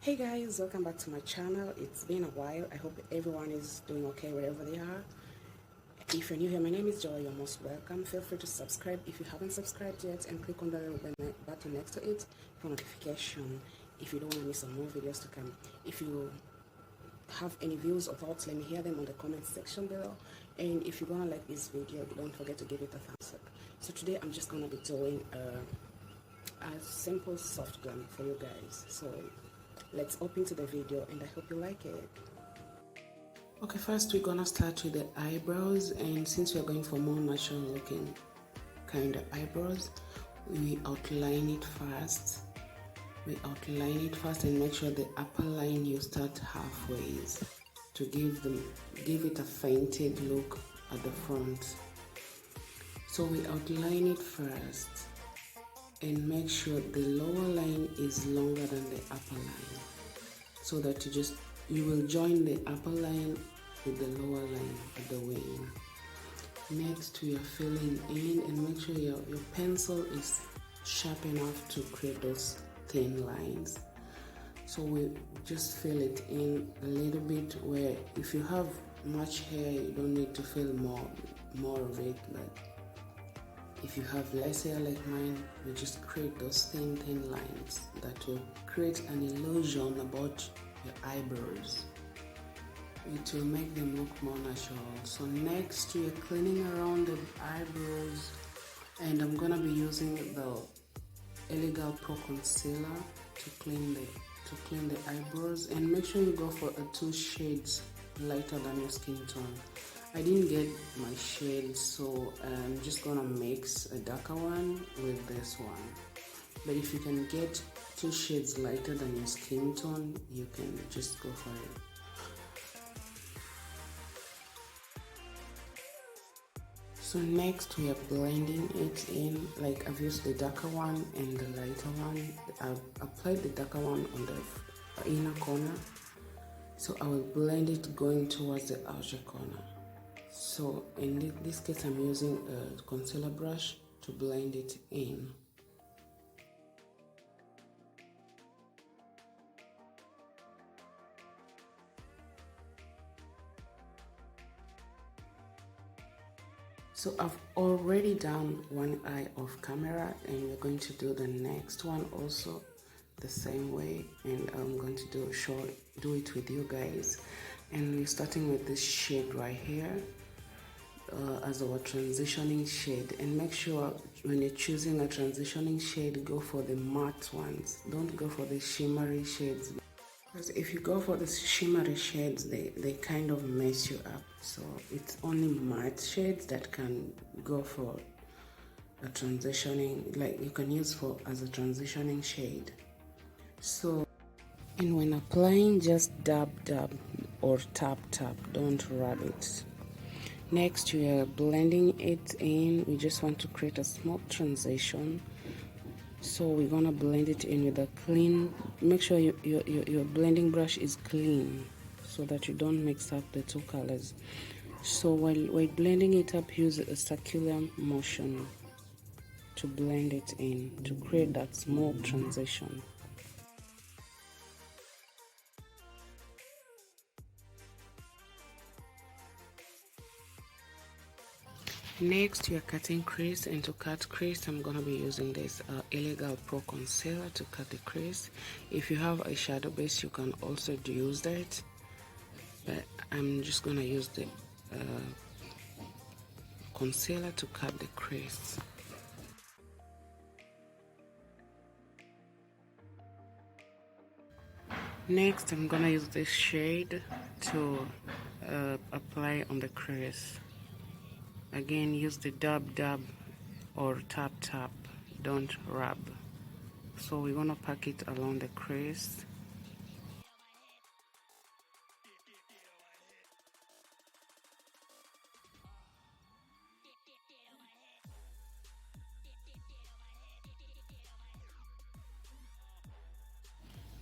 Hey guys, welcome back to my channel. It's been a while. I hope everyone is doing okay wherever they are. If you're new here, my name is Joy. You're most welcome. Feel free to subscribe if you haven't subscribed yet, and click on the little button next to it for notification if you don't want to miss some more videos to come. If you have any views or thoughts, let me hear them on the comment section below. And if you're gonna like this video, don't forget to give it a thumbs up. So today I'm just gonna be doing a simple soft glam for you guys. So let's hop into the video, and I hope you like it. Okay, first we're gonna start with the eyebrows, and since we're going for more natural looking kind of eyebrows, we outline it first. And make sure the upper line you start halfway to give it a fainted look at the front. So we outline it first and make sure the lower line is longer than the upper line, so that you will join the upper line with the lower line at the wing. Next, we are filling in, and make sure your pencil is sharp enough to create those thin lines. So we just fill it in a little bit, where if you have much hair you don't need to fill more of it, but if you have less hair like mine, you just create those thin lines that will create an illusion about your eyebrows. It will make them look more natural. So next, we are cleaning around the eyebrows, and I'm gonna be using the Elegant Pro Concealer to clean the eyebrows. And make sure you go for 2 shades lighter than your skin tone. I didn't get my shade, so I'm just gonna mix a darker one with this one. But if you can get 2 shades lighter than your skin tone, you can just go for it. So next we are blending it in. Like, I've used the darker one and the lighter one. I've applied the darker one on the inner corner, so I will blend it going towards the outer corner. So in this case, I'm using a concealer brush to blend it in. So I've already done one eye off camera, and we're going to do the next one also the same way, and I'm going to do it with you guys. And we're starting with this shade right here as our transitioning shade. And make sure when you're choosing a transitioning shade, go for the matte ones. Don't go for the shimmery shades, because if you go for the shimmery shades, they kind of mess you up. So it's only matte shades that can go for a transitioning, like you can use as a transitioning shade. So, and when applying, just dab or tap, don't rub it. Next, we are blending it in. We just want to create a smooth transition. So we're gonna blend it in with a clean. Make sure your blending brush is clean, so that you don't mix up the 2 colors. So while blending it up, use a circular motion to blend it in to create that smooth transition. Next, we are cutting crease, and to cut crease, I'm going to be using this Elegant Pro Concealer to cut the crease. If you have a shadow base, you can also use that, but I'm just going to use the concealer to cut the crease. Next, I'm going to use this shade to apply on the crease. Again, use the dab or tap, don't rub. So we're gonna pack it along the crease.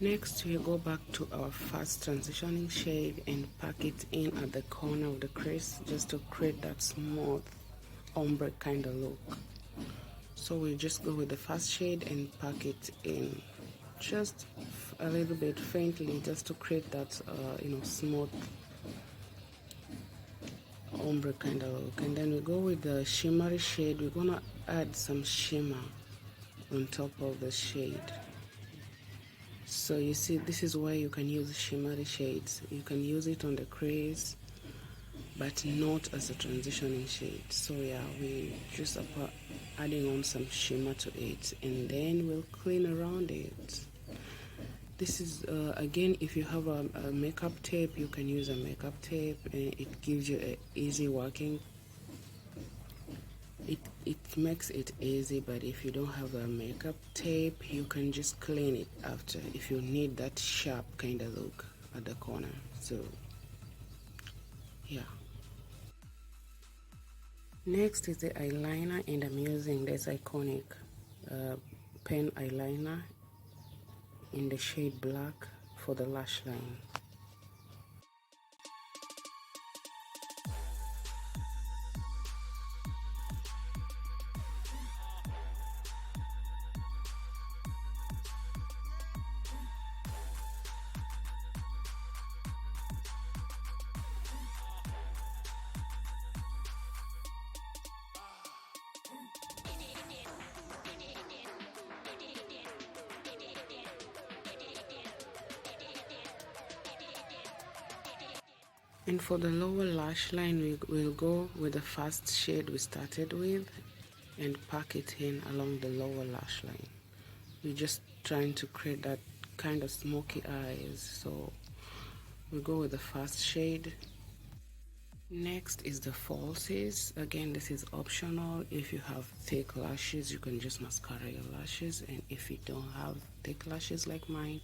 Next, we go back to our first transitioning shade and pack it in at the corner of the crease, just to create that smooth ombre kind of look. So we just go with the first shade and pack it in just a little bit faintly, just to create that smooth ombre kind of look. And then we go with the shimmery shade. We're gonna add some shimmer on top of the shade. So you see, this is why you can use shimmery shades. You can use it on the crease, but not as a transitioning shade. So yeah, we just adding on some shimmer to it, and then we'll clean around it. This is again, if you have a makeup tape, you can use a makeup tape, and it gives you a easy working. It makes it easy. But if you don't have a makeup tape, you can just clean it after if you need that sharp kind of look at the corner. So yeah. Next is the eyeliner, and I'm using this iconic pen eyeliner in the shade black for the lash line. And for the lower lash line, we will go with the first shade we started with and pack it in along the lower lash line. We're just trying to create that kind of smoky eyes, so we go with the first shade. Next is the falsies. Again, this is optional. If you have thick lashes, you can just mascara your lashes, and if you don't have thick lashes like mine,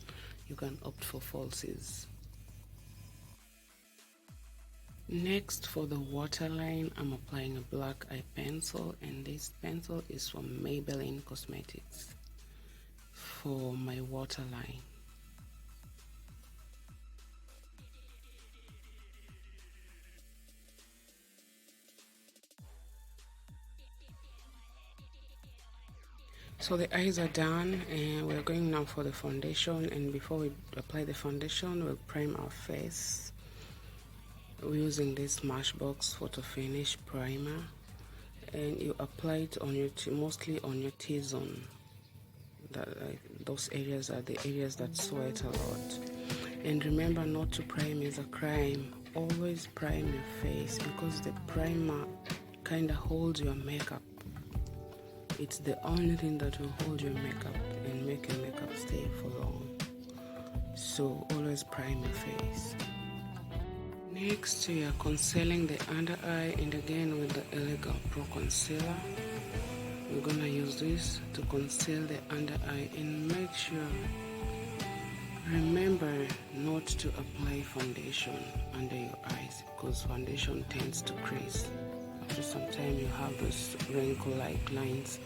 you can opt for falsies. Next, for the waterline, I'm applying a black eye pencil, and this pencil is from Maybelline Cosmetics for my waterline. So the eyes are done, and we're going now for the foundation. And before we apply the foundation, we'll prime our face. We're using this Smashbox Photo Finish primer, and you apply it on your mostly on your T-zone. Those areas are the areas that sweat a lot. And remember, not to prime is a crime. Always prime your face, because the primer kind of holds your makeup. It's the only thing that will hold your makeup and make your makeup stay for long. So always prime your face. Next, we are concealing the under eye, and again with the Elegant Pro Concealer. We're gonna use this to conceal the under eye, and make sure, remember not to apply foundation under your eyes, because foundation tends to crease. After some time you have those wrinkle-like lines,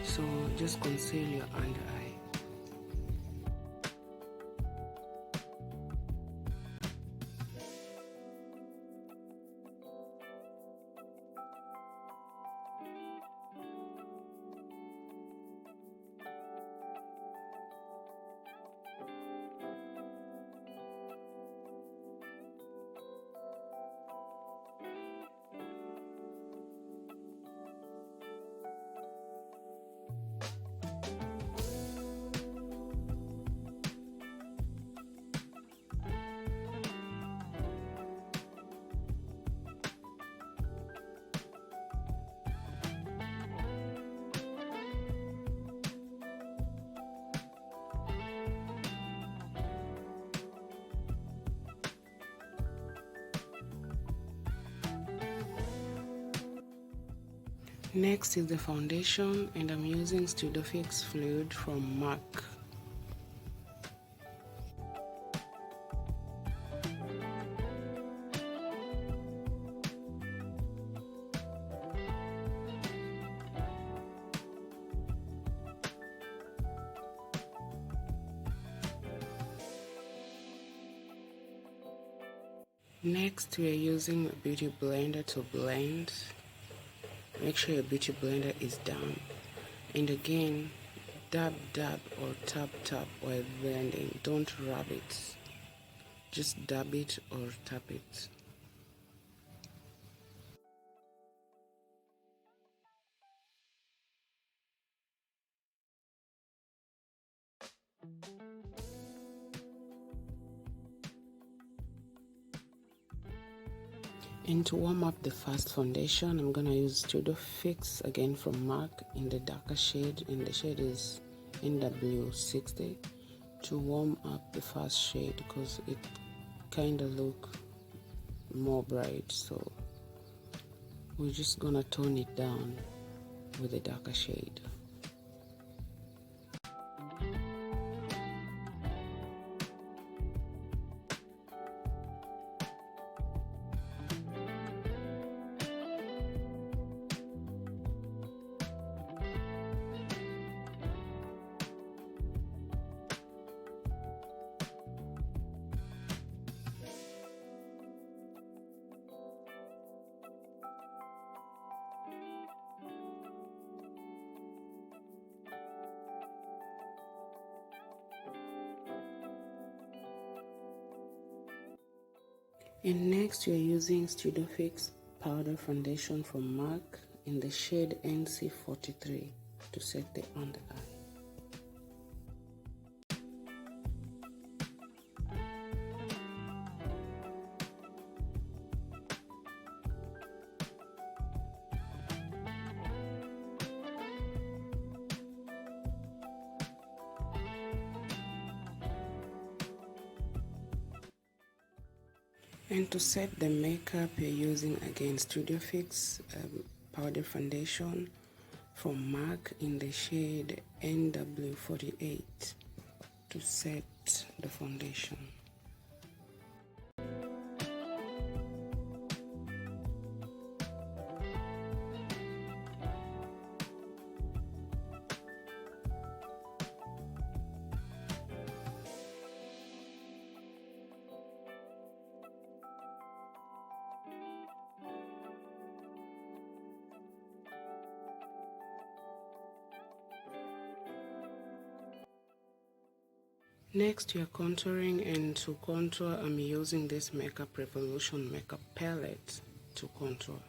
so just conceal your under eye. Next is the foundation, and I'm using Studio Fix Fluid from M.a.c. Next, we are using a beauty blender to blend. Make sure your beauty blender is down. And again, dab or tap while blending. Don't rub it, just dab it or tap it. And to warm up the first foundation, I'm gonna use Studio Fix again from M.a.c in the darker shade, and the shade is NW60, to warm up the first shade because it kind of look more bright. So we're just gonna tone it down with a darker shade. And next we are using Studio Fix powder foundation from M.a.c in the shade NC43 to set the under eye. And to set the makeup, you're using again Studio Fix powder foundation from M.a.c in the shade NW48 to set the foundation. Next, we are contouring, and to contour, I'm using this Makeup Revolution makeup palette to contour.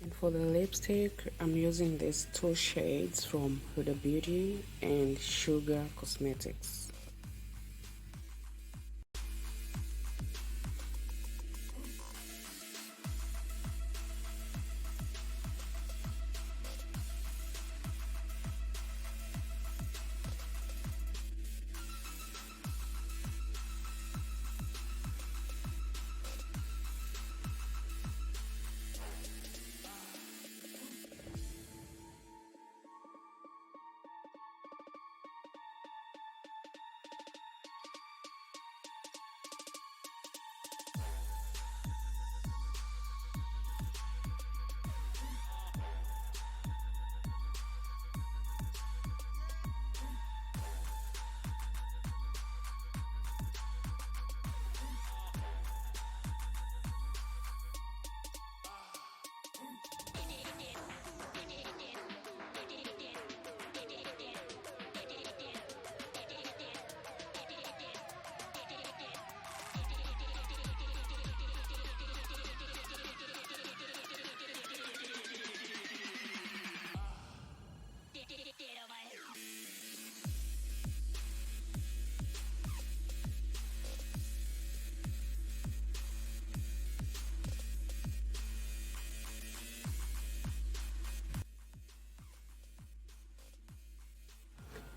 And for the lipstick, I'm using these two shades from Huda Beauty and Sugar Cosmetics.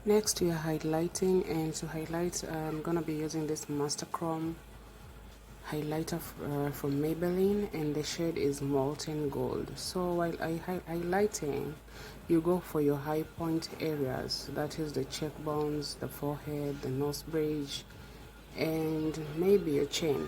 Next we are highlighting, and to highlight I'm gonna be using this Master Chrome highlighter from Maybelline, and the shade is Molten Gold. So while highlighting, you go for your high point areas, that is the cheekbones, the forehead, the nose bridge, and maybe your chin.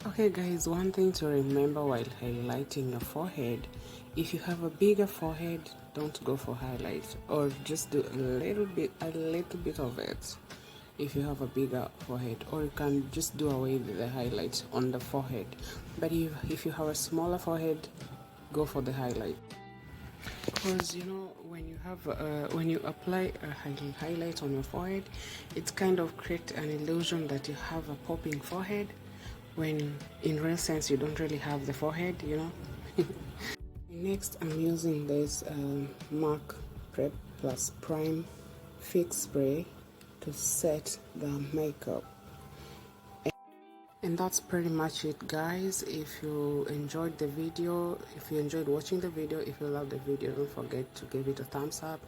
Okay guys, one thing to remember while highlighting your forehead, if you have a bigger forehead, don't go for highlight, or just do a little bit of it if you have a bigger forehead, or you can just do away with the highlight on the forehead. But if you have a smaller forehead, go for the highlight. Because you know, when you have when you apply a highlight on your forehead, it kind of creates an illusion that you have a popping forehead, when in real sense you don't really have the forehead, you know. Next I'm using this M.a.c Prep Plus Prime Fix Spray to set the makeup. And that's pretty much it guys. If you enjoyed the video, if you enjoyed watching the video, if you loved the video, don't forget to give it a thumbs up.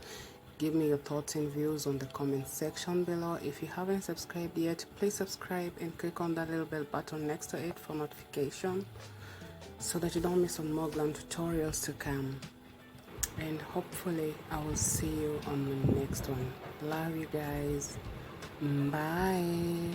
Give me your thoughts and views on the comment section below. If you haven't subscribed yet, please subscribe and click on that little bell button next to it for notification, so that you don't miss on more glam tutorials to come. And hopefully I will see you on the next one. Love you guys. Bye.